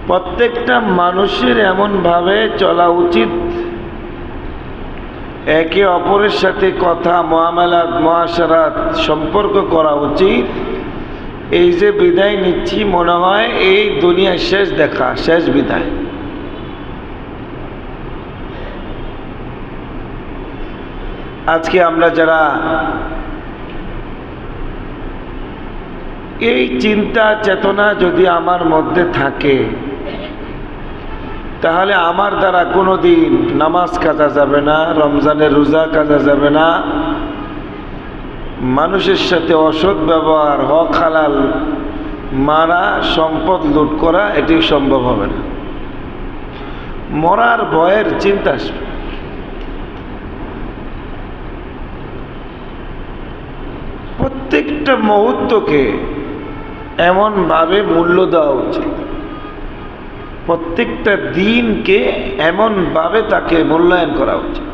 প্রত্যেকটা মানুষের এমনভাবে চলা উচিত, একে অপরের সাথে কথা মুআমালাত মুআশারাত সম্পর্ক করা উচিত। এই যে বিদায় নিচ্ছি, মনে হয় এই দুনিয়ার শেষ দেখা, শেষ বিদায়। আজকে আমরা যারা এই চিন্তা চেতনা যদি আমার মধ্যে থাকে, তাহলে আমার দ্বারা কোনোদিন নামাজ কাজা যাবে না, রমজানের রোজা কাজা যাবে না, মানুষের সাথে অসৎ ব্যবহার, হক হালাল মারা, সম্পদ লুট করা, এটি সম্ভব হবে না। মরার ভয়ের চিন্তা আসবে। প্রত্যেকটা মুহূর্তকে এমনভাবে মূল্য দেওয়া উচিত, প্রত্যেকটা দিনকে এমনভাবে তাকে মূল্যায়ন করা উচিত।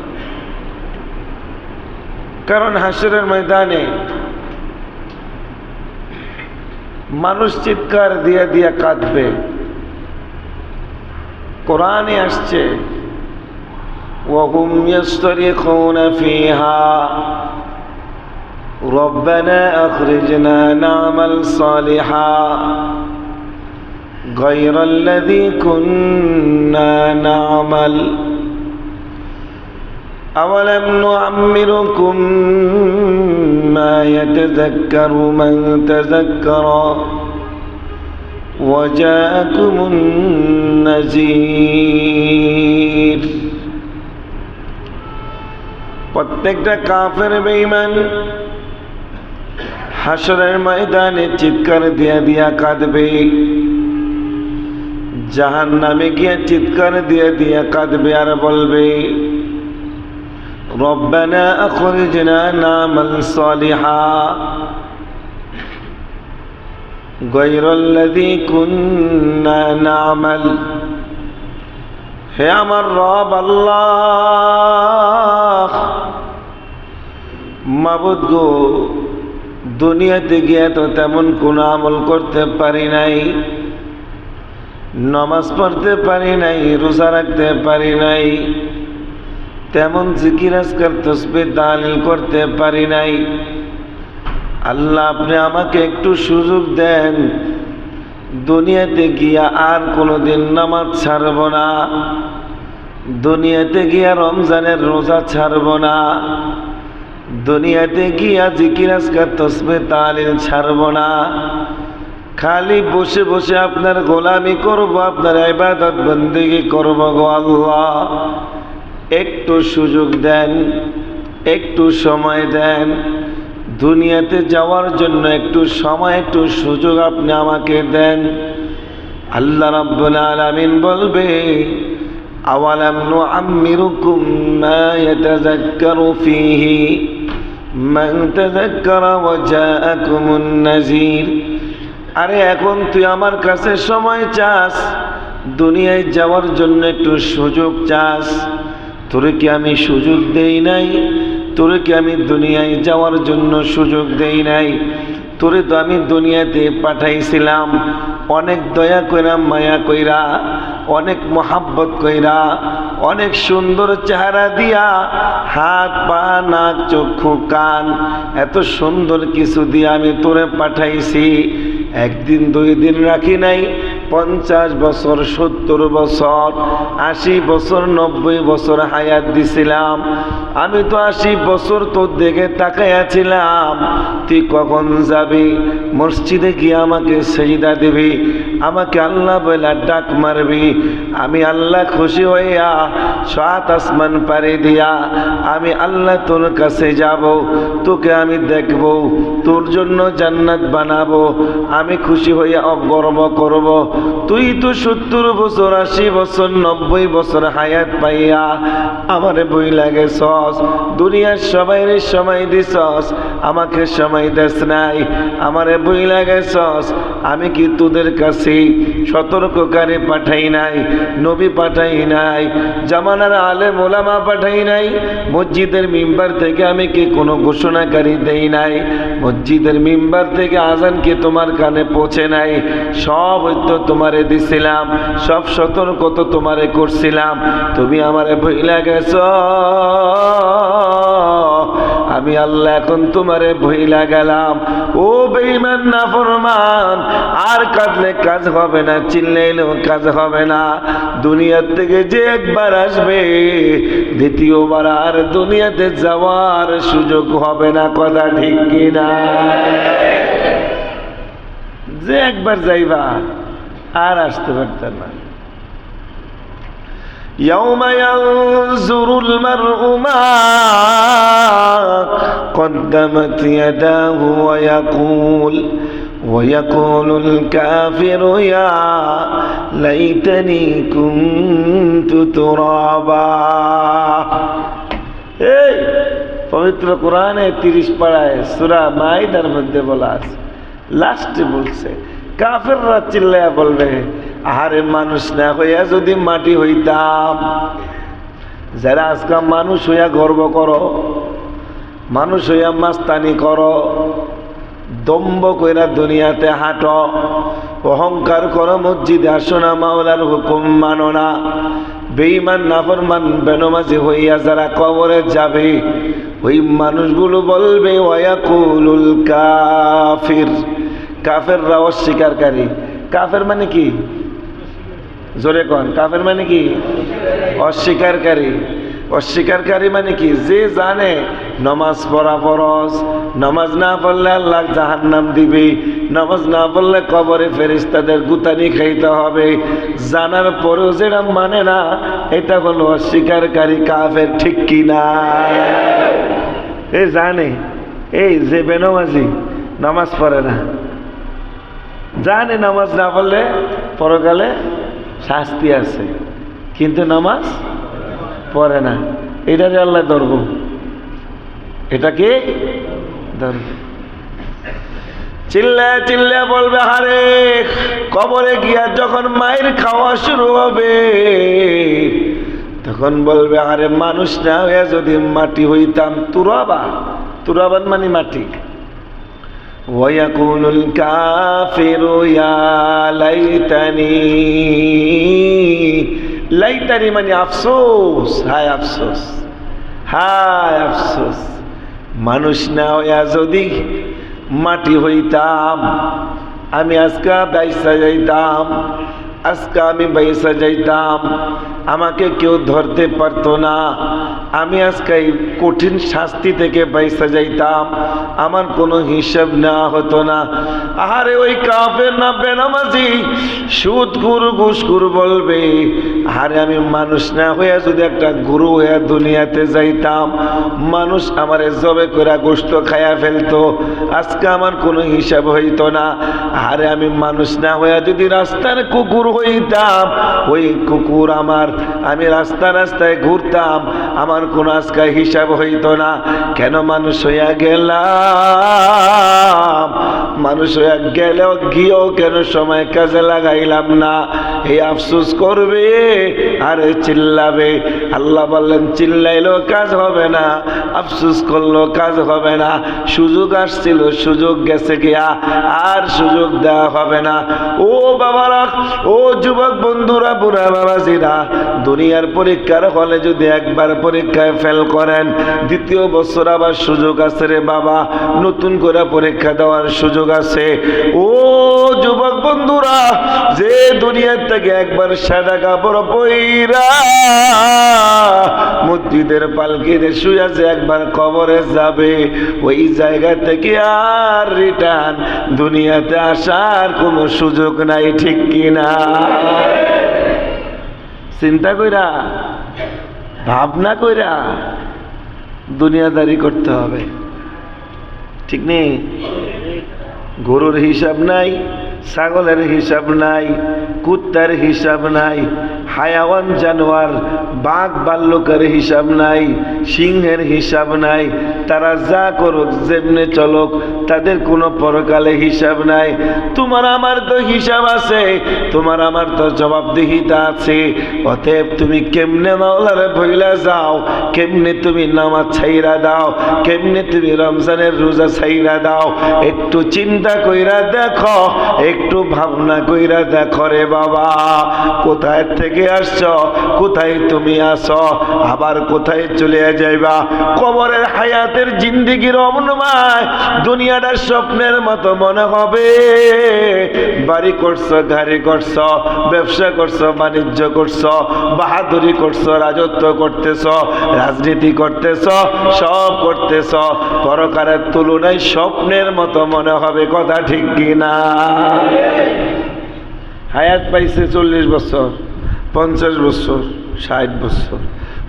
কারণ হাসরের ময়দানে মানুষ চিৎকার দিয়া দিয়া কাঁদবে। কোরআনে আসছে, ওয়াহুম ইয়াসতারিখুনা ফিহা রব্বানা আখরিজনা না'মাল সালিহা গায়রাল্লাযী কুন্না না'মাল أولم نعمركم ما يتذكر من تذكر وجاءكم النذير। প্রত্যেকটা কাফের বেঈমান হাসরের ময়দানে চিৎকার দিয়া দিয়া কাঁদবে, জাহান্নামে গিয়ে চিৎকার দিয়া দিয়া কাঁদবে আর বলবে, রব্বানা আখরিজনা না'মাল সালিহা গায়রাল্লাযী কুন্না না'মাল। হে আমার রব আল্লাহ, মাবুদ গো, দুনিয়াতে গিয়ে তো তেমন কোনো আমল করতে পারি নাই, নামাজ পড়তে পারি নাই, রোজা রাখতে পারি নাই, তেমন জিকির আজকার তাসবিহ তাহলিল করতে পারি নাই। আল্লাহ, আপনি আমাকে একটু সুযোগ দেন, দুনিয়াতে গিয়া আর কোনোদিন নামাজ ছাড়ব না, দুনিয়াতে গিয়া রমজানের রোজা ছাড়ব না, দুনিয়াতে গিয়া জিকির আজকার তাসবিহ তাহলিল ছাড়ব না, খালি বসে বসে আপনার গোলামি করব, আপনার ইবাদত বন্দেগী করব গো আল্লাহ। একটু সুযোগ দেন, একটু সময় দেন, দুনিয়াতে যাওয়ার জন্য একটু সময়, একটু সুযোগ আপনি আমাকে দেন। আল্লাহ রাব্বুল আলামিন বলবে, আওয়ালাম নুআম্মিরুকুম মা ইয়াতাযাক্কারু ফীহি মান তাযাক্কারা ওয়া জাআকুমুন নাযীর। আরে এখন তুই আমার কাছে সময় চাস, দুনিয়ায় যাওয়ার জন্য একটু সুযোগ চাস, তোরে কি আমি সুযোগ দেই নাই? তোরে কি আমি দুনিয়ায় যাওয়ার জন্য সুযোগ দেই নাই? তোরে তো আমি দুনিয়াতে পাঠাইছিলাম অনেক দয়া কইরা, মায়া কইরা, অনেক মোহাব্বত কইরা, অনেক সুন্দর চেহারা দিয়া, হাত পা নাক চক্ষু কান এত সুন্দর কিছু দিয়ে আমি তোরে পাঠাইছি। একদিন দুই দিন রাখি নাই, 50 বছর, 70 বছর, 80 বছর, 90 বছর হায়াত দিছিলাম। আমি তো 80 বছর তোর দিকে তাকাইয়াছিলাম, তুই কখন যাবি? মসজিদে গিয়ে আমাকে সেজদা দিবি, আমাকে আল্লাহ বলে ডাক মারবি, আমি আল্লাহ খুশি হইয়া 7 আসমান পাড়ি দিয়া আমি আল্লাহ তোর কাছে যাব, তোকে আমি দেখব, তোর জন্য জান্নাত বানাবো, আমি খুশি হইয়া গর্ব করব। তুই তো 70 বছর, 80 বছর, 90 বছর হায়াত পাইয়া আমারে বই লাগেছস, দুনিয়ার সবাইরে সময় দিছস, আমাকে সময় দেস নাই, আমারে বইলা গেছস, আমি কি তোদের কাছে সতর্ককারী পাঠাই নাই, নবী পাঠাই নাই, জামানার আলেম ওলামা পাঠাই নাই, মসজিদের মিম্বার থেকে আমি কি কোনো ঘোষণাকারী দেই নাই, মসজিদের মিম্বার থেকে আজান কি তোমার কানে পৌঁছে নাই? সব তো তোমারে দিছিলাম, সব সতর্ক তো তোমারে করছিলাম, তুমি আমারে ভুইলা গেছ। আমি আল্লাহ এখন তোমারে ভুইলা গেলাম। ও বেঈমান নাফরমান, আর কাঁদলে কাজ হবে না, চিল্লাইলেও কাজ হবে না। দুনিয়ার থেকে যে একবার আসবে, দ্বিতীয়বার আর দুনিয়াতে যাওয়ার সুযোগ হবে না। কথা ঠিক কিনা? যে একবার যাইবা আর আসতে পারতেন না। يوم ينظر المرء ما قدمت يداه ويقول الكافر يا ليتني كنت ترابا। এই পবিত্র কোরআনে 30 পারায় সূরা মাইদার মধ্যে বলা আছে, লাস্টে বলছে কাফেররা চিল্লায়া বলবে, আরে মানুষ না হইয়া যদি মাটি হইতাম। যারা আজকাল মানুষ হইয়া গর্ব করো, মানুষ হইয়া মাস্তানি করো, দম্ভ কইরা দুনিয়াতে হাঁটো, অহংকার করো, মসজিদে আসো না, মাওলার হুকুম মানো না, বেঈমান নাফরমান বেনমাজি হইয়া যারা কবরে যাবে, ওই মানুষগুলো বলবে ওয়ায়াকুলুল কাফির, কাফেররা অস্বীকারী। কাফের মানে কি? জোরে কন, কাফের মানে কি? অস্বীকারী। অস্বীকারী মানে কি? যে জানে নামাজ পড়া ফরজ, নামাজ না পড়লে আল্লাহ জাহান্নাম দিবে, নামাজ না পড়লে কবরে ফেরেশতাদের গুতানি খাইতে হবে, জানার পরেও যেটা মানে না, এটা হলো অস্বীকারী, কাফের। ঠিক কি না? এই জানে, এই যে বেনমাজি নামাজ পড়ে না, জানে নামাজ না পড়লে পরকালে শাস্তি আছে, কিন্তু নামাজ পড়ে না, এটারে আল্লাহ ধরব, এটাকে ধরব। চিল্লায় চিল্লায় বলবে, আরে কবরে গিয়া যখন মায়ের খাওয়া শুরু হবে, তখন বলবে, আরে মানুষ না হইয়া যদি মাটি হইতাম। তুরাবান মানে মাটি। ويقول الكافر يا লাইতানি মানে আফসোস, হায় আফসোস, হায় আফসোস, মানুষ না হইয়া যদি মাটি হইতাম, আমি আজকে বাইসা যাইতাম, আজকে আমি বাইসা যাইতাম, আমাকে কেউ ধরতে পারতো না, আমি আজকে কঠিন শাস্তি থেকে বাইসা যাইতাম, আমার কোনো হিসাব নেওয়া হতো না। আরে ওই কাফের না বেনামাজি সুদখোর ঘুষখোর বলবে, আরে আমি মানুষ না হইয়া যদি একটা গুরু হইয়া দুনিয়াতে যাইতাম, মানুষ আমারে জবে করে গোশত খাইয়া ফেলতো, আজকে আমার কোনো হিসাব হইতো না। আরে আমি মানুষ না হইয়া যদি রাস্তার কুকুর হইতাম, ওই কুকুর আমার, আমি রাস্তা রাস্তায় ঘুরতাম, আমার কোনো আজকে হিসাব হইতো না। কেন মানুষ হইয়া গেলাম? মানুষ হইয়া গেলেও গিয়েও কেন সময় কাজে লাগাইলাম না? এই আফসোস করবে আর চিল্লাবে। আল্লাহ বললেন, চিল্লাইলেও কাজ হবে না, আফসোস করলেও কাজ হবে না। সুযোগ আসছিল, সুযোগ গেছে গিয়া, আর সুযোগ দেওয়া হবে না। ও বাবারা, ও যুবক বন্ধুরা, বুড়া বাবাজিরা, দুনিয়ার পরীক্ষার হলে যদি একবার পরীক্ষায় ফেল করেন, দ্বিতীয় বছর আবার সুযোগ আছে রে বাবা, নতুন করে পরীক্ষা দেওয়ার সুযোগ আছে। ও যুবক বন্ধুরা, যে দুনিয়ার থেকে একবার সাদা কাপড় পইরা মসজিদের পালকিতে শুয়ে যে একবার কবরে যাবে, ওই জায়গা থেকে আর রিটার্ন দুনিয়াতে আসার কোনো সুযোগ নাই। ঠিক কিনা? চিন্তা কইরা, ভাবনা কইরা দুনিয়াদারি করতে হবে। ঠিক নেই? গরুর হিসাব নাই, ছাগলের হিসাব নাই, কুত্তার হিসাব নাই, হায়াওয়ান জানোয়ার, বাঘ ভাল্লুকের হিসাব নাই, সিংহের হিসাব নাই, তারা যা করুক যেমনে চলুক তাদের কোনো পরকালে হিসাব নাই। তোমার আমার তো হিসাব আছে, তোমার আমার তো জবাবদিহিতা আছে। অতএব তুমি কেমনে মাওলারে ভইলা যাও, কেমনে তুমি নামাজ ছাইরা দাও, কেমনে তুমি রমজানের রোজা ছাইরা দাও, একটু চিন্তা কইরা দেখো, একটু ভাবনা কইরা দেখো রে বাবা। কোথায় থেকে আসছো, কোথায় তুমি আসো, আবার কোথায় চলে যাইবা। কবরের হায়াতের জিন্দেগির অবনমায় দুনিয়াটা স্বপ্নের মতো মনে হবে। বাড়ি করছো, গাড়ি করছো, ব্যবসা করছো, বাণিজ্য করছো, বাহাদুরি করছো, রাজত্ব করতেছো, রাজনীতি করতেছো, সব করতেছো, পরকারের তুলনায় স্বপ্নের মতো মনে হবে। কথা ঠিক কিনা? হায়াত পাইছে 40 বছর, 50 বছর, 60 বছর।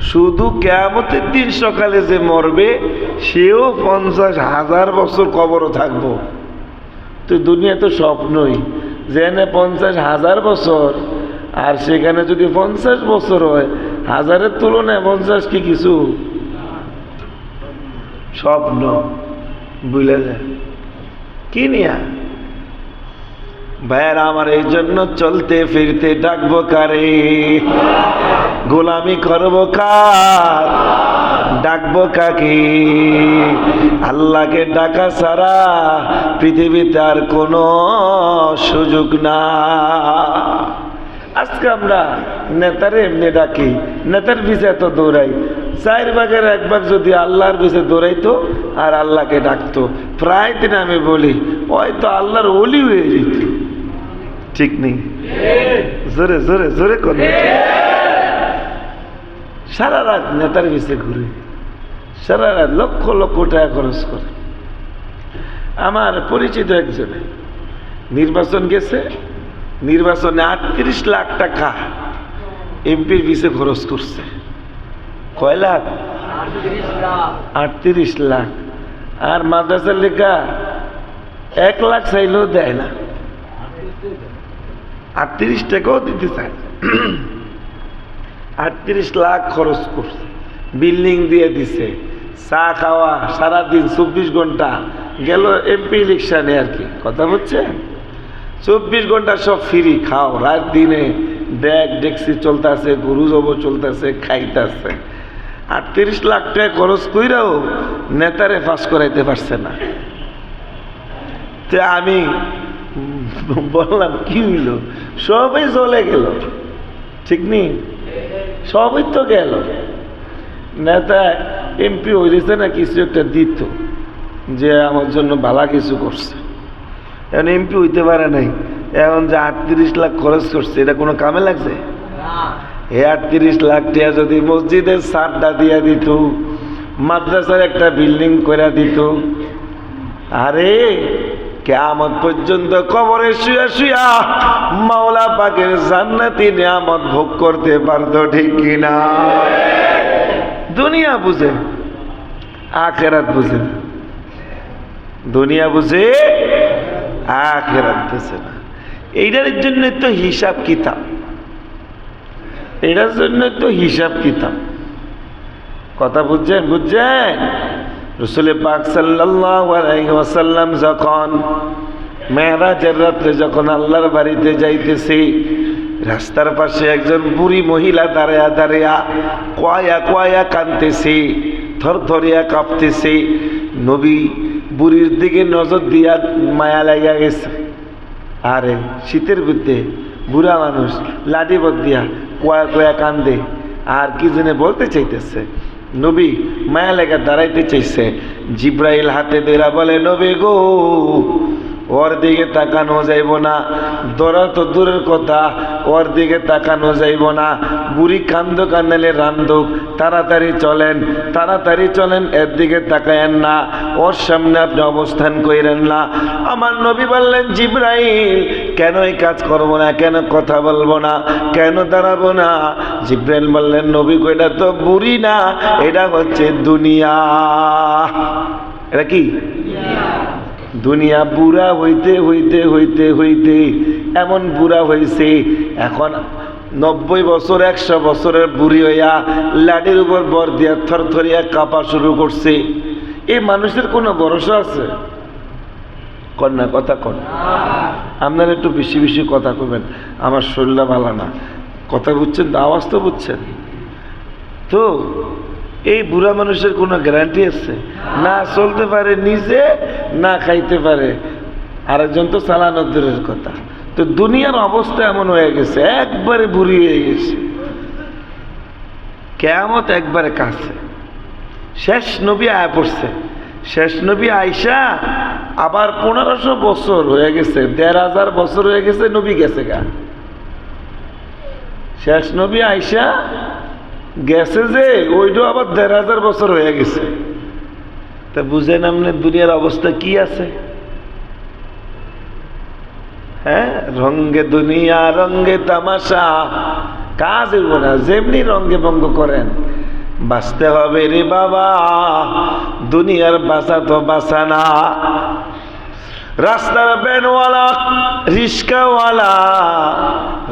শুধু কিয়ামতের দিন সকালে যে মরবে সেও 50,000 বছর কবরও থাকবো। তো দুনিয়া তো স্বপ্নই, যেখানে 50,000 বছর আর সেখানে যদি 50 বছর হয়, 1000-এর তুলনায় 50 কি কিছু? স্বপ্ন বুঝলে যায় কি নিয়া ভাইয়ারা আমার। এই জন্য চলতে ফিরতে ডাকবো কারে, গোলামি করবো কার, ডাকবো কাকে? আল্লাহকে ডাকা ছাড়া পৃথিবীতে আর কোনো সুযোগ না। আজকে আমরা নেতারে এমনি ডাকি, নেতার পিছে এত দৌড়াই। 4 ভাগের 1 ভাগ যদি আল্লাহর পিছে দৌড়াইতো আর আল্লাহকে ডাকতো, প্রায় দিন আমি বলি হয়তো আল্লাহর ওলি হয়ে যেত। ঠিক নেই? জোরে জোরে জোরে করবে। সারা রাত নেতার পিছে ঘুরে, সারা রাত লক্ষ লক্ষ টাকা খরচ করে। আমার পরিচিত একজনে নির্বাচন গেছে, নির্বাচনে 38 লাখ টাকা এমপির পিছে খরচ করছে। কয় লাখ? 38 লাখ। আর মাদ্রাসার লেখা 1 লাখ চাইলেও দেয় না, 38 টাকাও দিতে চায়। 38 লাখ খরচ করছে, বিল্ডিং দিয়ে দিছে, চা খাওয়া সারাদিন 24 ঘন্টা গেল এমপি ইলেকশনে আর কি। কথা বলছে 24 ঘন্টা সব ফ্রি, খাও রাত দিনে, ব্যাগ ডেক্সি চলতেছে, গরু জব চলতেছে, খাইতেছে। 38 লাখ টাকা খরচ কইরাও নেতারে পাস করাইতে পারছে না। তো আমি বললাম কি হইল? সবাই চলে গেল। ঠিক নেই? সবই তো গেল। নেতা এমপি হইতেছে না, কিছু একটা দিত যে আমার জন্য ভালো কিছু করছে। এখন এমপি হইতে পারে নাই, এখন যে 38 লাখ খরচ করছে এটা কোনো কামে লাগছে? এই 38 লাখ টাকা যদি মসজিদের ছাদটা দিয়া দিত, মাদ্রাসার একটা বিল্ডিং করে দিত, আরে কিয়ামত পর্যন্ত কবরে শুয়া শুয়া মাওলা পাকের জান্নাতি নিয়ামত ভোগ করতে পারতো। ঠিক কিনা? দুনিয়া বুঝে, আখিরাত বুঝে না। দুনিয়া বুঝে, আখিরাত বুঝে না। এইটার জন্য তো হিসাব কিতাব, এটার জন্য তো হিসাব কিতাব। কথা বুঝছেন? বুঝছেন? রাসূল পাক সাল্লাল্লাহু আলাইহি ওয়াসাল্লাম যখন মেরাজের রাতে যখন আল্লাহর বাড়িতে যাইতেছে, রাস্তার পাশে একজন বুড়ি মহিলা দাঁড়ায়া দাঁড়ায়া কয়া কয়া কাঁদতেছে, থরথরিয়া কাঁপতেছে। নবী বুড়ির দিকে নজর দিয়া মায়া লাগা গেছে। আরে শীতের ভিতরে বুড়া মানুষ লাঠি পথ দিয়া কয়া কয়া কান্দে, আর কি জন্য বলতে চাইতেছে। নবী মায়া লেগে দাঁড়াইতে চাইছে। জিব্রাইল হাতে দেরা বলে, নবী গো, ওর দিকে তাকানো যাইব না, দৌড়া তো দূরের কথা, ওর দিকে তাকানো যাইব না। বুড়ি কান্দ কান্দালে রান্দুক, তাড়াতাড়ি চলেন, তাড়াতাড়ি চলেন, এর দিকে তাকায়েন না, ওর সামনে আপনি অবস্থান করেন না। আমার নবী বললেন, জিব্রাইল কেন এই কাজ করবো না, কেন কথা বলবো না, কেন দাঁড়াবো না? জিব্রাইল বললেন, নবী গো, এটা তো বুড়ি না, এটা হচ্ছে দুনিয়া। এটা কি? দুনিয়া বুড়া হইতে হইতে হইতে হইতে এমন বুড়া হয়েছে, এখন 90 বছর 100 বছরের বুড়ি হইয়া লাঠির উপর বর দিয়া থরথরিয়া কাঁপা শুরু করছে। এই মানুষের কোনো ভরসা আছে? কন্যা কথা কন। আপনারা একটু বেশি বেশি কথা কবেন, আমার শরীরটা ভালো না। কথা বুঝছেন তো? আওয়াজ তো বুঝছেন তো? এই বুড়া মানুষের কোনো গ্যারান্টি আছে? না চলতে পারে নিজে, না খাইতে পারে আরেকজন, তো চালানো দূরের কথা। তো দুনিয়ার অবস্থা এমন হয়ে গেছে, একবারে বুড়ি হয়ে গেছে, কিয়ামত একবারে কাছে। শেষ নবী আয়া পড়ছে। শেষ নবী আইসা আবার 1500 বছর হয়ে গেছে, 1500 বছর হয়ে গেছে, নবী গেছে গা। শেষ নবী আইসা গেছে যে ওইটাও আবার 1500 বছর হয়ে গেছে। তা বুঝেন আপনি দুনিয়ার অবস্থা কি আছে? হ্যাঁ, রঙ্গে দুনিয়া রঙ্গে তামাশা, কাজ হইব না। যেমনি রঙ্গে ভঙ্গ করেন, বাঁচতে হবে রে বাবা, দুনিয়ার বাঁচা তো বাঁচা না। রাস্তার ব্যানওয়ালা, রিস্কাওয়ালা,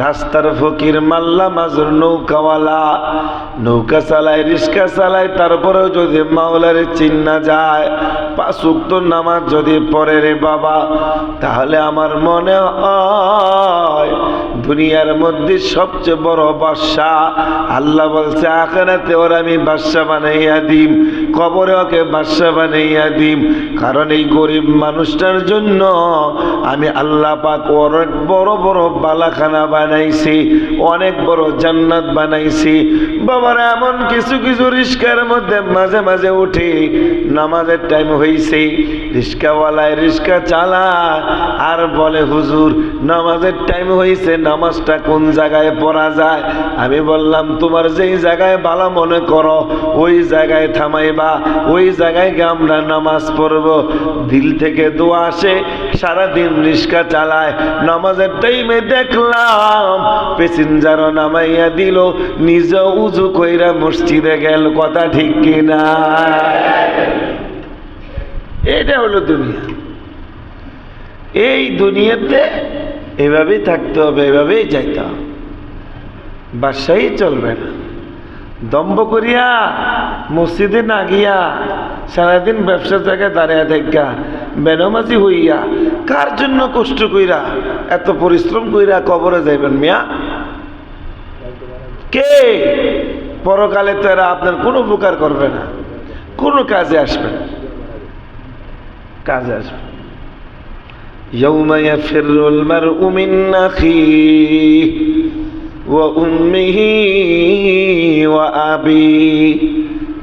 রাস্তার ফকির, মাল্লা মাজুর, নৌকাওয়ালা, নৌকা চালায়, রিস্কা চালায়, তারপরেও যদি মাওলারে চিন্না যায়, 5 ওয়াক্ত নামাজ যদি পড়ে রে বাবা, তাহলে আমার মনে হয় দুনিয়ার মধ্যে সবচেয়ে বড় বাদশা। আল্লাহ বলছে আখিরাতে ওর আমি বাদশা বানাইয়া দিম, কবরে ওকে বাদশা বানাইয়া দিম। কারণ এই গরিব মানুষটার জন্য আমি আল্লাহ পাক অনেক বড় বড় বালাখানা বানাইছি, অনেক বড় জান্নাত বানাইছি। বাবার এমন কিছু কিছু রিস্কার মধ্যে মাঝে মাঝে উঠে, নামাজের টাইম হয়েছে, রিস্কাওয়ালায় রিস্কা চালায় আর বলে হুজুর নামাজের টাইম হয়েছে, নামাজটা কোন জায়গায় পড়া যায়? আমি বললাম তোমার যেই জায়গায় ভালো মনে করো ওই জায়গায় থামাইবা, ওই জায়গায় গিয়ে আমরা নামাজ পড়ব। দিল থেকে দোয়া আসে, সারাদিন রিস্কা চালায়, নামাজের টাইমে দেখলাম প্যাসেঞ্জারও নামাইয়া দিল, নিজে উজু কইরা মসজিদে গেল। কথা ঠিক কিনা? এটা হলো দুনিয়া। এই দুনিয়াতে এভাবেই থাকতে হবে, এভাবেই যাইতে হবে, বাসাই চলবে না। দম্ভ করিয়া মসজিদে না গিয়া সারাদিন ব্যবসার জায়গায় দাঁড়িয়ে থাকা, বেনমাজি হইয়া কার জন্য কষ্ট কইরা এত পরিশ্রম কইরা কবরে যাইবেন মিয়া? কে? পরকালে তো এরা আপনার কোনো উপকার করবে না, কোনো কাজে আসবে না, কাজে আসবে। ইয়াউমা ইয়াফিরুল মারউ মিন আখিহি ওয়া উম্মিহি ওয়া আবিহি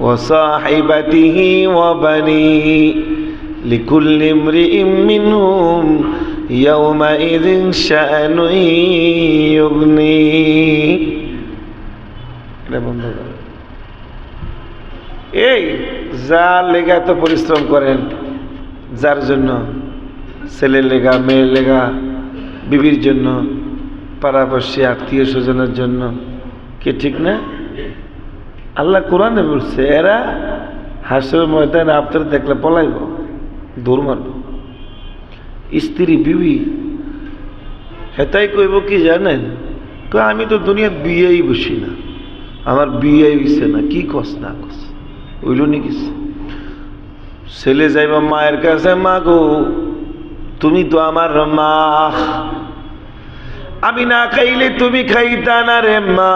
ওয়া সাহিবাতিহি ওয়া বানিহি লিকুল্লি ইমরিইম মিনহুম ইয়াউমাইযিন শাআনুন ইউগনিহি। এটা বন্ধ করেন। এই যার লেগা এত পরিশ্রম করেন, যার জন্য, ছেলের লেগা, মেয়ের লেগা, বিবির জন্য, পাড়াপড়শি, আত্মীয় স্বজনের জন্য, কে ঠিক না? আল্লাহ কোরআনে বলছে এরা হাসরের ময়দানে আপনার দেখলে পলাইব, দৌড় মারব। স্ত্রী বিবি হেতাই কইব কি জানেন? আমি তো দুনিয়ার বিয়েই বসি না, আমার বিয়ে হইছে না। কি কস না কস হইল নি কিছু? ছেলে যাইবা মায়ের কাছে, মা গো তুমি তো আমার মা, আমি না খাইলে তুমি খাইতা না রে মা,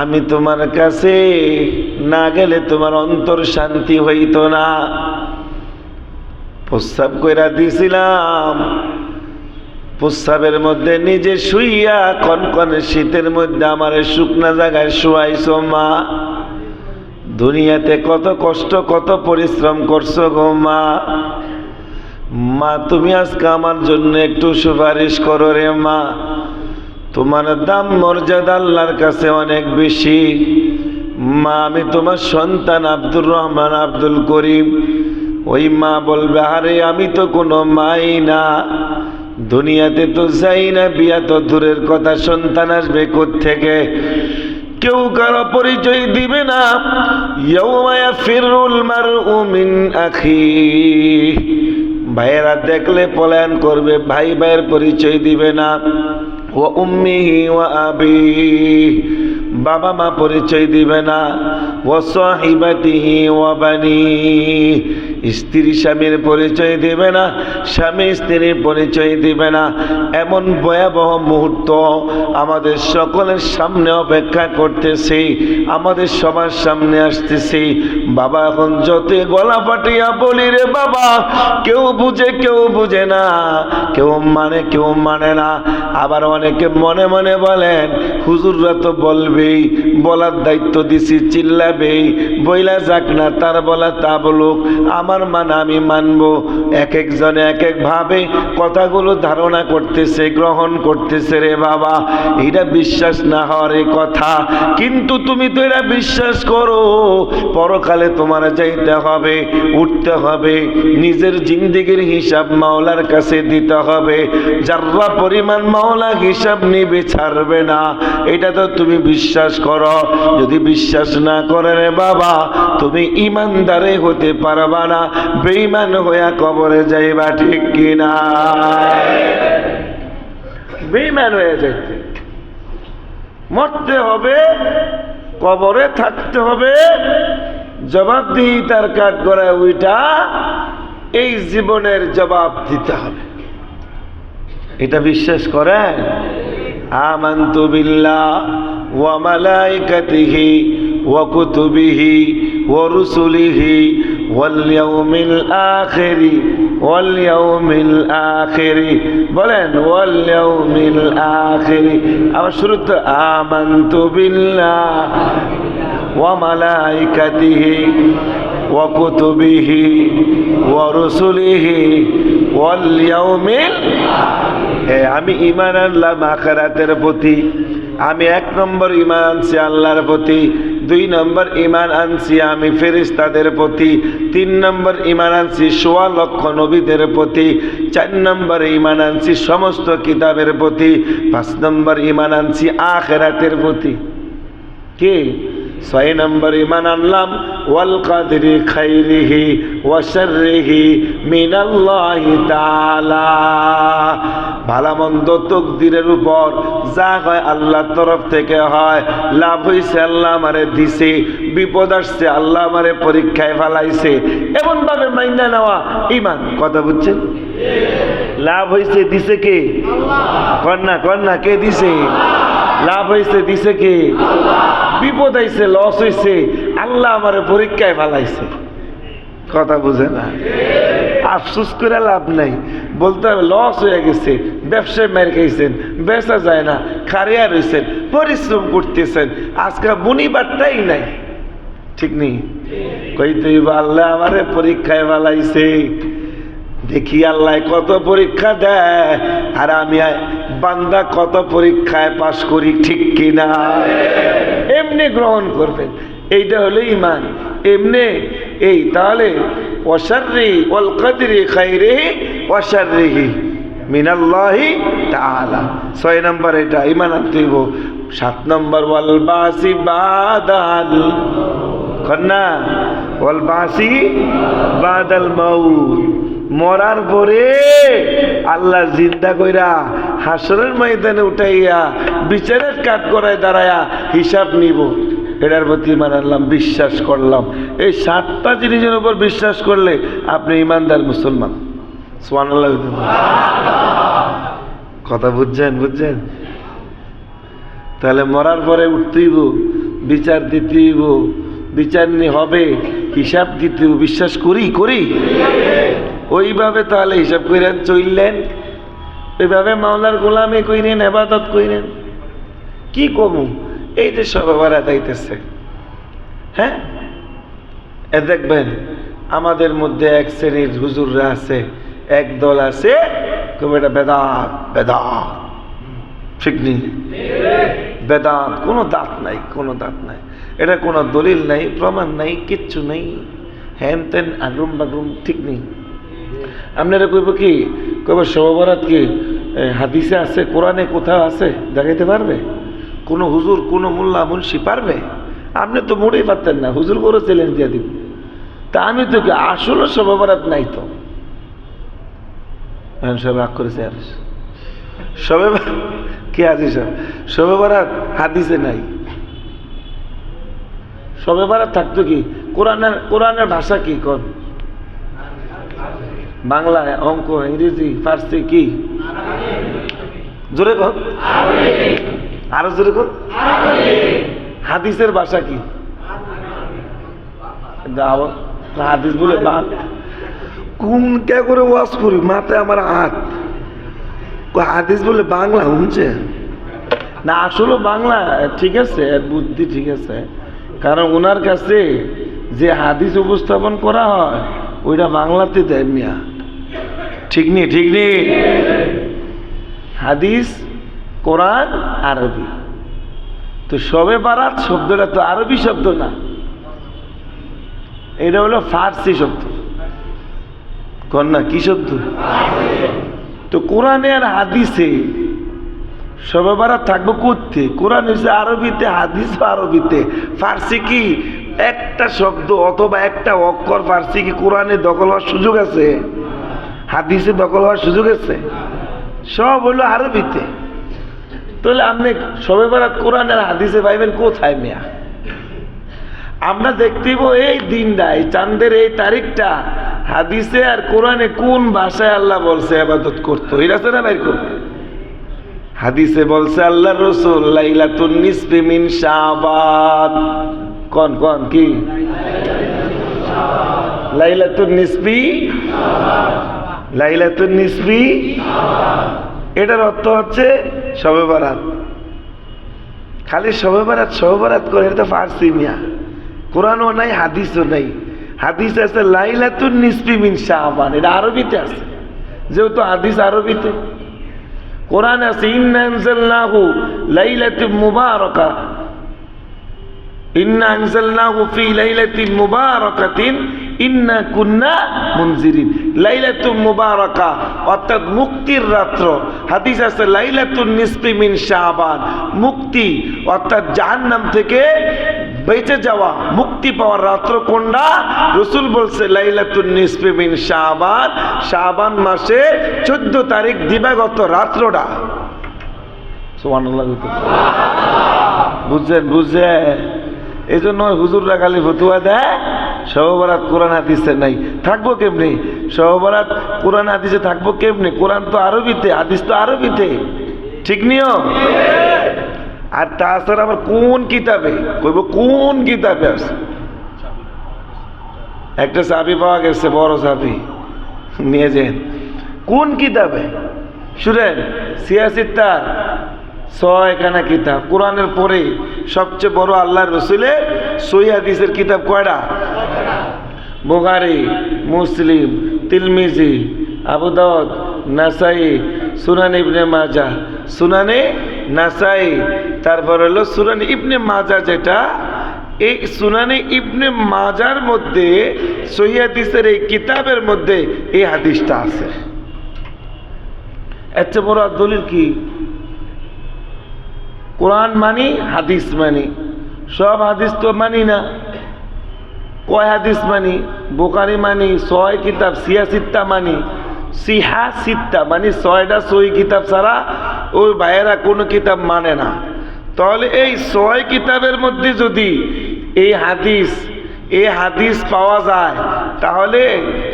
আমি তোমার কাছে না গেলে তোমার অন্তর শান্তি হইতো না। প্রস্রাব কইরা দিছিলাম, প্রস্রাবের মধ্যে নিজে শুইয়া কনকনে শীতের মধ্যে আমার শুকনা জায়গায় শুয়াইছো মা। দুনিয়াতে কত কষ্ট কত পরিশ্রম করছো গো মা। মা তুমি আজকে আমার জন্য একটু সুপারিশ করো রে মা, তোমার দাম মর্যাদা আল্লাহর কাছে অনেক বেশি। মা আমি তোমার সন্তান আব্দুর রহমান আব্দুল করিম। ওই মা বলবে আরে আমি তো কোনো মাই না, দুনিয়াতে তো যাই না, বিয়া তো দূরের কথা, সন্তান আসবে কোত্থেকে? কেউ কারো পরিচয় দিবে না। ইয়াউমা ইয়াফিরুল মারউ মিন আখিহি, ভাইয়েরা দেখলে পলায়ন করবে, ভাই ভাইয়ের পরিচয় দিবে না। ওয়া উম্মিহি ওয়া আবিহি, বাবা মা পরিচয় দিবে না। ওয়া সাহিবাতিহি ওয়া বানিহি, স্ত্রী স্বামীর পরিচয় দিবে না, স্বামী স্ত্রীর পরিচয় দিবে না। এমন ভয়াবহ মুহূর্ত আমাদের সকলের সামনে অপেক্ষা করতেছে, আমাদের সবার সামনে আসতেছে। বাবা এখন যত গলা ফাটিয়া বলি রে বাবা, কেউ বুঝে কেউ বুঝে না, কেউ মানে না। আবার অনেকে মনে মনে বলেন হুজুররা তো বলবেই, বলার দায়িত্ব দিছি, চিল্লাবেই, বইলা যাক না, তার বলা তা বলুক, আমার মান আমি মানবো। এক একজনে এক এক ভাবে কথাগুলো ধারণা করতেছে, গ্রহণ করতেছে। রে বাবা, এটা বিশ্বাস না হওয়ার কথা, কিন্তু তুমি তো এটা বিশ্বাস করো পরকালে তোমার যাইতে হবে, উঠতে হবে, নিজের জিন্দেগির হিসাব মাওলার কাছে দিতে হবে। যারা পরিমাণ মাওলা হিসাব নিবে, ছাড়বে না, এটা তো তুমি বিশ্বাস করো। যদি বিশ্বাস না করে রে বাবা, তুমি ইমানদারে হতে পারবা না, বেঈমান হইয়া কবরে যাইবা, ঠিক কিনা? বেঈমান হয়ে যাইতে মরতে হবে, কবরে থাকতে হবে, জবাবদিহিতার কাঠ গড়ায় ওইটা এই জীবনের জবাব দিতে হবে। এটা বিশ্বাস করেন? আমানতু বিল্লাহ ওয়া মালাইকাতিহি ওয়া কুতুবিহি ওয়া রুসুলিহি ওয়াল ইয়াউমিল আখিরি ওয়াল ইয়াউমিল আখিরি, বলেন ওয়াল ইয়াউমিল আখিরি। আবার শুরুতে আমানতু বিল্লাহ ওয়া মালাইকাতিহি ওয়া কুতুবিহি ওয়া রুসুলিহি ওয়াল ইয়াউমিল, আমি ঈমান আনলাম আখিরাতের প্রতি, আমি 1 নম্বর ঈমান আনছি আল্লাহর প্রতি, 2 নম্বর ঈমান আনছি আমি ফেরেশতাদের প্রতি, 3 নম্বর ঈমান আনছি 1.25 লক্ষ নবীদের প্রতি, 4 নম্বর ঈমান আনছি সমস্ত কিতাবের প্রতি, 5 নম্বর ঈমান আনছি আখিরাতের প্রতি। কি 6 নম্বর ঈমান আনলাম ওয়াল কাদরি খাইরিহি ওয়া শাররিহি মিনাল্লাহি তাআলা, ভালো মন্দ তকদিরের উপর যা হয় আল্লাহর তরফ থেকে হয়। লাভ হইছে আল্লাহ আমারে দিছে, বিপদ আসছে আল্লাহ আমারে পরীক্ষায় ফেলাইছে, এমন ভাবে মাইনা নেওয়া ঈমান। কথা বুঝছেন? লাভ হইছে দিছে কে? কন্যা কে দিছে? লাভ হইছে দিছে কে? বিপদ আইছে, লস হইছে, আল্লাহ আমারে পরীক্ষায় ফেলাইছে। কথা বুঝে না? আফসোস করে লাভ নাই, বলতে হবে লস হয়ে গেছে, ব্যবসায় মার খাইছেন, বেচা যায় না, খারিয়া রয়েছেন, পরিশ্রম করতেছেন, আজকে বুনিবারটাই নাই, ঠিক নেই? কইতে আল্লাহ আমারে পরীক্ষায় ফেলাইছে, দেখি আল্লাহ কত পরীক্ষা দেয় আর আমি বান্দা কত পরীক্ষায় পাশ করি, ঠিক কিনা? এমনি গ্রহণ করবেন, এইটা হলো ঈমান। এমনি এই তাহলে ওয়াশাররি ওয়াল কদরি খাইরিহি ওয়া শাররিহি মিনাল্লাহি তাআলা। 6 নম্বর এটা ঈমান আনতে হইব। 7 নম্বর ওয়াল বাসি বাদাল, কন্যা ওয়াল বাসি বাদাল মাউত, মরার পরে আল্লাহ জিন্দা কইরা হাসরের ময়দানে উঠাইয়া বিচারের কাঠ করায় দাঁড়ায়া হিসাব নিব, এটার প্রতি ঈমান আনলাম, বিশ্বাস করলাম। এই 7টা জিনিসের উপর বিশ্বাস করলে আপনি ঈমানদার মুসলমান। সুবহানাল্লাহ। কথা বুঝছেন? তাহলে মরার পরে উঠতেইব, বিচার দিতেইব, বিচার হবে, হিসাব দিতেইব, বিশ্বাস করি ওইভাবে তাহলে হিসাব কইরেন, চললেন ওইভাবে মাওলার গোলামি কইরেন, ইবাদত কইরেন। কি কমু? এই যে সব আবার আদাইতেছে, হ্যাঁ, এ দেখবেন আমাদের মধ্যে এক শ্রেণীর হুজুররা আছে, এক দল আছে, এটা বেদাত, ঠিক নেই? বেদাত কোনো দাঁত নাই, এটা কোনো দলিল নাই, প্রমাণ নাই, কিচ্ছু নেই, হ্যান তেন আগ্রুম বাগ্রুম, ঠিক নেই? আপনারা কইব কি? কইব শবে কি হাদিসে আছে, কোরআনে কোথাও আছে? দেখাইতে পারবে কোনো হুজুর, কোনো মোল্লা মুন্সি? পারবে? আপনি তো মোটেই পারতেন না, হুজুর করে চ্যালেঞ্জ দিয়ে দিব। তা আমি তো কি আসলে শবে বরাত নাই তো, সব রাগ করেছে। আর শবে কে আজি সব শবে বরাত হাদিসে নাই। শবে বরাত থাকতো কি? কোরআনের ভাষা কি? কোন বাংলা, অঙ্ক, ইংরেজি, ফার্সি, কি? জোরে কর, আরো জোরে কর। হাদিসের ভাষা কি? হাদিস বলে কোন কে করে ওয়াজ করি মাথায় আমার হাত। হাদিস বলে বাংলা শুনছে না? আসলে বাংলা ঠিক আছে, বুদ্ধি ঠিক আছে, কারণ ওনার কাছে যে হাদিস উপস্থাপন করা হয় ওইটা বাংলাতে দেয় মিয়া। ঠিক নেই? ঠিক নেই? হাদিস, কোরআন আরবি। তো শবে বারাত শব্দটা তো আরবি শব্দ না, এটা হলো ফার্সি শব্দ। কন্যা কি শব্দ? তো কোরআনে আর হাদিসে শবে বারাত থাকবো করতে? কোরআন হচ্ছে আরবিতে, হাদিস আরবিতে। ফার্সি কি একটা শব্দ অথবা একটা অক্ষর ফার্সি কি কোরআনে দখল হওয়ার সুযোগ আছে? হাদিসে দখল হওয়ার সুযোগ আছে? সব হলো আরবিতে। তাহলে আপনি শবে বারাত কোরআন আর হাদিসে পাইবেন কোথায় মিয়া? আমরা দেখতেইব এই দিনটা, এই চাঁদের এই তারিখটা হাদিসে আর কোরআনে কোন ভাষায় আল্লাহ বলছে ইবাদত করতে, এটা আছে না বাইর করবে? হাদিসে বলছে আল্লাহর রাসূল লাইলাতুন নিসফি মিন শাবান। কোন কোন কি? লাইলাতুন নিসফি, লাইলাতুন নিসফি, এটার অর্থ হচ্ছে শবে বারাত। খালি শবে বারাত শবে বারাত করে, এটা তো ফার্সি মিয়া। কোরআনও নাই, হাদিসও নাই। হাদিস আছে লাইলাতুন নিসফি মিন শাবান, এটা আরবিতে আছে, যেহেতু হাদিস আরবিতে। কোরআন আছে ইন্না আনজালনাহু লাইলাতুম মুবারাকা, ইন্না আনজালনাহু ফি লাইলাতিন মুবারাকাতিন ইন্না কুন্না মুনজিরিন। লাইলাতুম মুবারাকা অর্থাৎ মুক্তির রাত্র। হাদিস আছে লাইলাতুন নিসফি মিন শাবান, মুক্তি অর্থাৎ জাহান্নাম থেকে বেঁচে যাওয়া, মুক্তি পাওয়ার রাত্র কোনটা? রাসূল বলছে লাইলাতুন নিসফি মিন শাবান, শাবান মাসে 14 তারিখ দিবাগত রাত্রটা। সুবহানাল্লাহ। বুঝছেন? বুঝছেন? এই জন্য হুজুররা খালি ফতুয়া দেয় শবে বারাত কোরআন হাদিসে নাই। থাকবো কেমনি শবে বারাত কোরআন হাদিসে? থাকবো কেমনি? কোরআন তো আরবিতে, হাদিস তো আরবিতে। ঠিক নিয়ম? আর তাছাড়া আবার কোন কিতাবে কইব? কোন কিতাবে আছে? একটা চাবি পাওয়া গেছে, বড় চাবি, নিয়ে যান। কোন কিতাবে? শুনেন, সিয়াসিত্তার 6খানা কিতাব। কোরআনের পরে সবচেয়ে বড় আল্লাহর রাসূলের সহিহ হাদিসের কিতাব কয়টা? বুখারী, মুসলিম, তিরমিজি, আবু দাউদ, নাসাই, সুনান ইবনে মাজাহ, সুনানে নাসাই, তারপর হলো সুনান ইবনে মাজাহ। যেটা এই সুনানে ইবনে মাজার মধ্যে সহিহ হাদিসের এই কিতাবের মধ্যে এই হাদিসটা আছে। এত বড় দলিল কি? কোরআন মানি, হাদিস মানি। সব হাদিস তো মানি না। কয় হাদিস মানি? বুখারী মানি, 6 কিতাব, সিয়াসিত্তা মানি, সিহা সিত্তা মানে 6টা সহিহ কিতাব ছাড়া ওই ভাইয়েরা কোনো কিতাব মানে না। তাহলে এই 6 কিতাবের মধ্যে যদি এই হাদিস পাওয়া যায়, তাহলে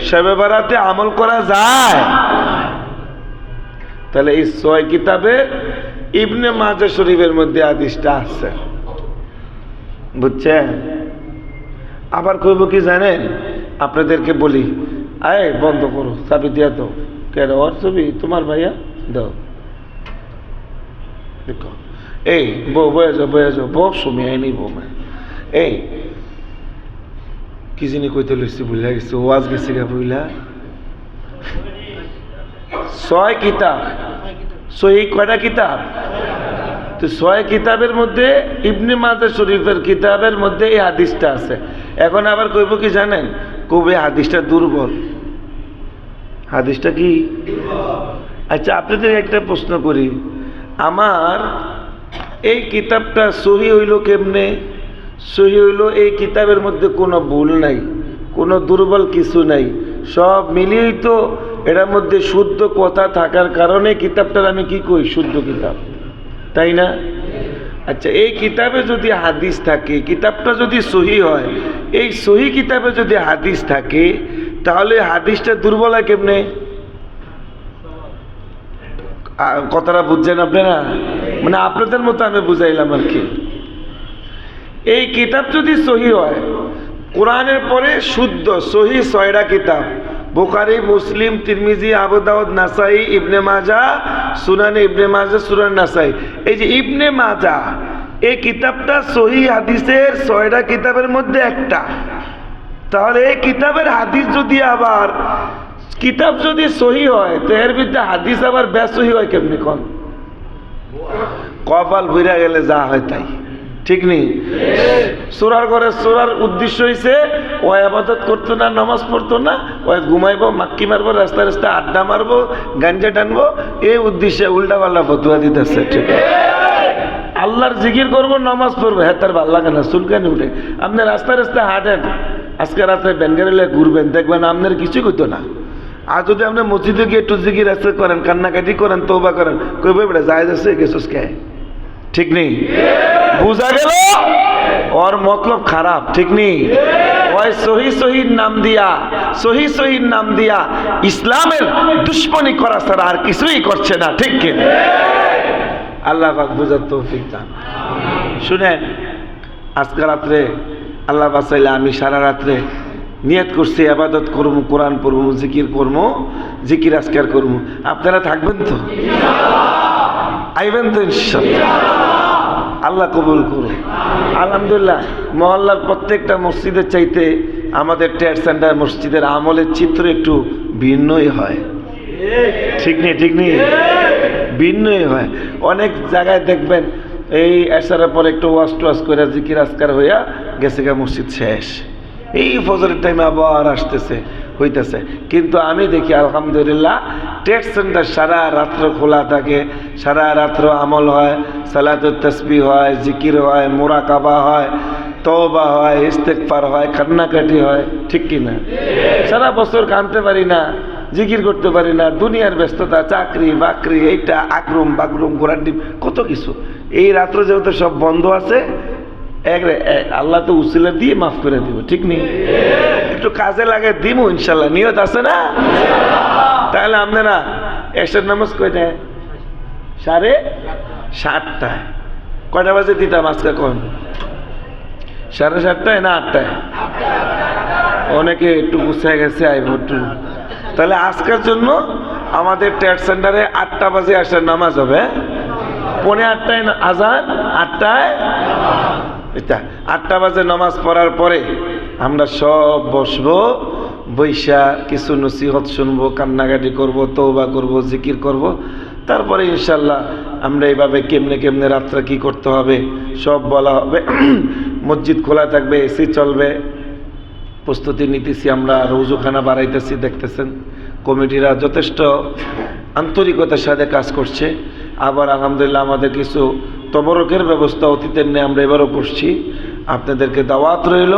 শবে বারাতে আমল করা যায়। তাহলে এই 6 কিতাবে ইবনে মাজাহ শরীফের মধ্যে হাদিসটা আছে। বুঝছেন? আবার কইব কি জানেন? আপনাদেরকে বলি, আয় বন্ধ করো, চাবি দিয়া দাও। কেন? ওর ছবি তোমার ভাইয়া দাও। দেখো এই বয়ে যাও বসো, মেয়ে নিব। এই কি জানি কইতে লইছি, বুঝলা গেছে, ওয়াজ গেছে গা বুঝলা। 6 কিতাব, সহিহ কয়টা কিতাব? তো 6 কিতাবের মধ্যে ইবনে মাজাহ শরীফের কিতাবের মধ্যে এই হাদিসটা আছে। এখন আবার কইব কি জানেন? কবে হাদিসটা দুর্বল। হাদিসটা কি? আচ্ছা, আপনাদের একটা প্রশ্ন করি, আমার এই কিতাবটা সহিহ হইল কেমনে? সহিহ হইল এই কিতাবের মধ্যে কোনো ভুল নাই, কোনো দুর্বল কিছু নাই, সব মিলিয়েই তো এটার মধ্যে শুদ্ধ কথা থাকার কারণে কিতাবটার আমি কি কই, শুদ্ধ কিতাব, তাই না? আচ্ছা, এই কিতাবে যদি হাদিস থাকে, কিতাবটা যদি সহি হয়, এই সহি কিতাবে যদি হাদিস থাকে, তাহলে হাদিসটা দুর্বল হয় কেমনে? কথাটা বুঝছেন আপনারা? মানে আপনাদের মতো আমি বুঝাইলাম আর কি। এই কিতাব যদি সহি হয়, কোরআনের পরে শুদ্ধ সহি 6টা কিতাব, বুখারী, মুসলিম, তিরমিজি, আবু দাউদ, নাসাই, ইবনে মাজাহ, সুনানে ইবনে মাজাহ, সুনান নাসাই। এই যে ইবনে মাজাহ, এই কিতাবটা সহি হাদিসের 6টা কিতাবের মধ্যে একটা। তাহলে এই কিতাবের হাদিস যদি আবার, কিতাব যদি সহি হয়, তো এর ভিতরে হাদিস আবার বেসহি হয় কেমনি? কোন কপাল বুইরা গেলে যা হয় তাই, ঠিক নেই? সূরার ঘরে সূরার উদ্দেশ্য হইছে ও ইবাদত করতো না, নামাজ পড়তো না, ও ঘুমাইবো, মাক্কি মারবো, রাস্তায় রাস্তায় আড্ডা মারবো, গাঞ্জা টানবো, এই উদ্দেশ্যে উল্টা পাল্টা ফতুয়া দিতেছে। ঠিক আল্লাহর জিকির করবো, নামাজ পড়বো, হ্যাঁ তার ভাল লাগে না, চুলকানি উঠে। আপনি রাস্তায় রাস্তায় হাঁটেন, আজকে রাত্রে ব্যানগাড়িলে ঘুরবেন, দেখবেন আপনার কিছুই করতো না। আর যদি আপনি মসজিদে গিয়ে একটু জিকির আসতে করেন, কান্নাকাটি করেন, তওবা করেন, কইবে বেটা যায় যাচ্ছে গেছস কে? ঠিক নেই? বুঝা গেল ওর মতলব খারাপ, ঠিক নেই? ওই সহি সহির নাম দিয়া, সহি সহির নাম দিয়া ইসলামের দুশ্মনী করা ছাড়া আর কিছুই করছে না, ঠিক কি? আল্লাহ পাক বুঝার তৌফিক দান। শুনেন, আজকে রাত্রে আল্লাহ বাঁচাইলে আমি সারা রাত্রে নিয়ত করছি ইবাদত করবো, কোরআন পড়বো, জিকির করবো, জিকির আজকার করবো। আপনারা থাকবেন তো? আইবেন তো ইনশাআল্লাহ? আল্লাহ কবুল করুন। আলহামদুলিল্লাহ, মহল্লার প্রত্যেকটা মসজিদের চাইতে আমাদের ট্রেড সেন্টার মসজিদের আমলের চিত্র একটু ভিন্নই হয়, ঠিক নেই? ঠিক নেই? ভিন্নই হয়। অনেক জায়গায় দেখবেন এই আসার পর একটু ওয়াজ টোয়াজ করে জিকির আজকার হইয়া গেছে গা, মসজিদ শেষ, এই ফজরের টাইমে আবার আসতেছে, হইতেছে। কিন্তু আমি দেখি আলহামদুলিল্লাহ ট্রেড সেন্টার সারা রাত্র খোলা থাকে, সারা রাত্র আমল হয়, সালাতুত তাসবিহ হয়, জিকির হয়, মুরাকাবা হয়, তওবা হয়, ইস্তেগফার হয়, কান্নাকাটি হয়, ঠিক কি না? সারা বছর কাঁদতে পারি না, জিকির করতে পারি না, দুনিয়ার ব্যস্ততা, চাকরি বাকরি, এইটা আকরুম বাকরুম, ঘোরার ডিম, কত কিছু। এই রাত্র যেহেতু সব বন্ধ আছে, আল্লাহ তো উসিলা দিয়ে মাফ করে দিব, ঠিক নেই? একটু কাজে লাগে দিব ইনশাল্লাহ, নিয়ত আছে না? তাহলে আপনারা এশার নামাজ কয়টায়? 7:30। কয়টা বাজে দিতাম আজকে? কোন 7:30 না 8টায়? অনেকে একটু গুছায় গেছে, আইব একটু। তাহলে আজকের জন্য আমাদের ট্রেড সেন্টারে 8টা বাজে আসার নামাজ হবে, 7:45 আজান, 8টায় 8টা বাজে নামাজ পড়ার পরে আমরা সব বসবো, বৈশা কিছু নসিহত শুনবো, কান্নাকাটি করব, তওবা করব, জিকির করব। তারপরে ইনশাল্লাহ আমরা এইভাবে কেমনে কেমনে রাত্রে কি করতে হবে সব বলা হবে। মসজিদ খোলা থাকবে, এসি চলবে, প্রস্তুতি নিতেছি আমরা, রৌজুখানা বাড়াইতেছি, দেখতেছেন কমিটিরা যথেষ্ট আন্তরিকতার সাথে কাজ করছে। আবার আলহামদুলিল্লাহ আমাদের কিছু তবরকের ব্যবস্থা অতীতের নিয়ে আমরা এবারও করছি। আপনাদেরকে দাওয়াত রইল,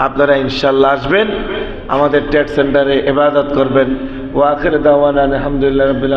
আপনারা ইনশাল্লাহ আসবেন, আমাদের ট্রেড সেন্টারে ইবাদত করবেন। ওয়া আখির দাওয়ানা আলহামদুলিল্লাহ রাব্বিল